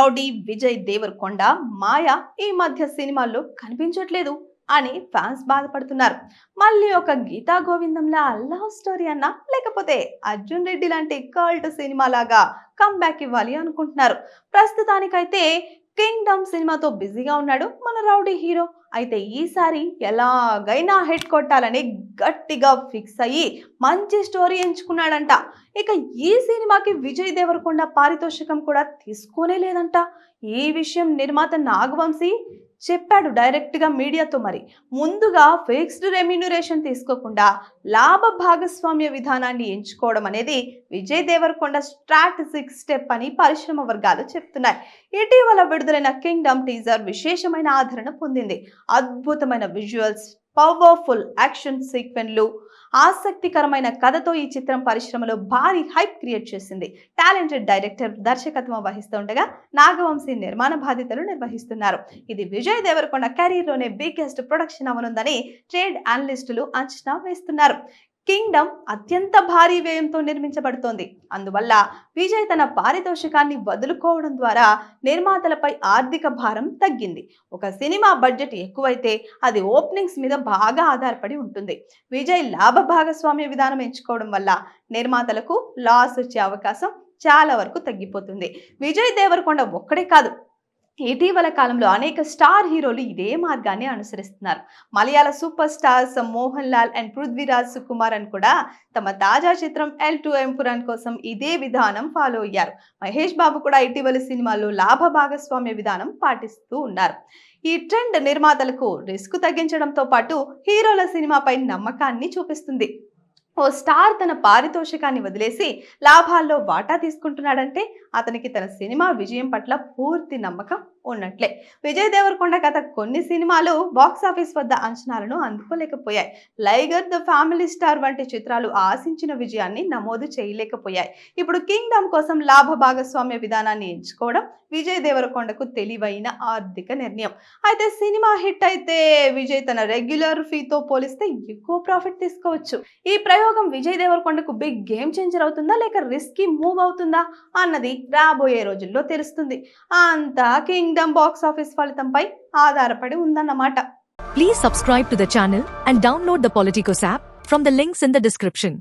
Rowdy Vijay Devarakonda మాయ ఈ మధ్య సినిమాల్లో కనిపించట్లేదు అని ఫ్యాన్స్ బాధపడుతున్నారు. మళ్ళీ ఒక గీతా గోవిందంలా లవ్ స్టోరీ అన్నా లేకపోతే అర్జున్ రెడ్డి లాంటి కల్ట్ సినిమా లాగా కంబ్యాక్ ఇవ్వాలి అనుకుంటున్నారు. ప్రస్తుతానికైతే కింగ్డమ్ సినిమాతో బిజీగా ఉన్నాడు మన రౌడీ హీరో. అయితే ఈసారి ఎలాగైనా హిట్ కొట్టాలని గట్టిగా ఫిక్స్ అయ్యి మంచి స్టోరీ ఎంచుకున్నాడంట. ఇక ఈ సినిమాకి విజయ్ దేవరకొండ పారితోషికం కూడా తీసుకోనే లేదంట. ఈ విషయం నిర్మాత నాగవంశీ చెప్పాడు డైరెక్ట్ గా మీడియాతో. మరి ముందుగా ఫిక్స్డ్ రెమ్యూనరేషన్ తీసుకోకుండా లాభ భాగస్వామ్య విధానాన్ని ఎంచుకోవడం అనేది విజయ్ దేవరకొండ స్ట్రాటజిక్ స్టెప్ అని పరిశ్రమ వర్గాలు చెప్తున్నాయి. ఇటీవల విడుదలైన కింగ్డమ్ టీజర్ విశేషమైన ఆదరణ పొందింది. అద్భుతమైన విజువల్స్, పవర్ఫుల్ యాక్షన్ సీక్వెన్స్లు, ఆసక్తికరమైన కథతో ఈ చిత్రం పరిశ్రమలో భారీ హైప్ క్రియేట్ చేసింది. టాలెంటెడ్ డైరెక్టర్ దర్శకత్వం వహిస్తుండగా నాగవంశీ నిర్మాణ బాధ్యతలు నిర్వహిస్తున్నారు. ఇది విజయ్ దేవరకొండ కెరీర్ లోనే బిగ్గెస్ట్ ప్రొడక్షన్ అవనుందని ట్రేడ్ అనలిస్టులు అంచనా వేస్తున్నారు. కింగ్డమ్ అత్యంత భారీ వ్యయంతో నిర్మించబడుతోంది. అందువల్ల విజయ్ తన పారితోషికాన్ని వదులుకోవడం ద్వారా నిర్మాతలపై ఆర్థిక భారం తగ్గింది. ఒక సినిమా బడ్జెట్ ఎక్కువైతే అది ఓపెనింగ్స్ మీద బాగా ఆధారపడి ఉంటుంది. విజయ్ లాభ భాగస్వామ్య విధానం ఎంచుకోవడం వల్ల నిర్మాతలకు లాస్ వచ్చే అవకాశం చాలా వరకు తగ్గిపోతుంది. విజయ్ దేవరకొండ ఒక్కడే కాదు, ఇటీవల కాలంలో అనేక స్టార్ హీరోలు ఇదే మార్గాన్ని అనుసరిస్తున్నారు. Malayala super stars Mohan Lal and Prithviraj Sukumaran కూడా తమ తాజా చిత్రం L2 ఎంపురాన్ కోసం ఇదే విధానం ఫాలో అయ్యారు. మహేష్ బాబు కూడా ఇటీవలి సినిమాల్లో లాభ భాగస్వామ్య విధానం పాటిస్తూ ఉన్నారు. ఈ ట్రెండ్ నిర్మాతలకు రిస్క్ తగ్గించడంతో పాటు హీరోల సినిమాపై నమ్మకాన్ని చూపిస్తుంది. ఓ స్టార్ తన పారితోషికాన్ని వదిలేసి లాభాల్లో వాటా తీసుకుంటున్నాడంటే అతనికి తన సినిమా విజయం పట్ల పూర్తి నమ్మకం ఉన్నట్లే. విజయ్ దేవరకొండ గత కొన్ని సినిమాలు బాక్సాఫీస్ వద్ద అంచనాలను అందుకోలేకపోయాయి. లైగర్, ద ఫ్యామిలీ స్టార్ వంటి చిత్రాలు ఆశించిన విజయాన్ని నమోదు చేయలేకపోయాయి. ఇప్పుడు కింగ్డమ్ కోసం లాభ భాగస్వామ్య విధానాన్ని ఎంచుకోవడం విజయ్ దేవరకొండకు తెలివైన ఆర్థిక నిర్ణయం. అయితే సినిమా హిట్ అయితే విజయ్ తన రెగ్యులర్ ఫీతో పోలిస్తే ఎక్కువ ప్రాఫిట్ తీసుకోవచ్చు. ఈ ప్రయోగం విజయ్ దేవరకొండకు బిగ్ గేమ్ చేంజర్ అవుతుందా లేక రిస్కీ మూవ్ అవుతుందా అన్నది రాబోయే రోజుల్లో తెలుస్తుంది. అంతా కింగ్డమ్ బాక్స్ ఆఫీస్ ఫలితంపై ఆధారపడి ఉందన్నమాట. Please subscribe to the channel and download the Politicos app from the links in the description.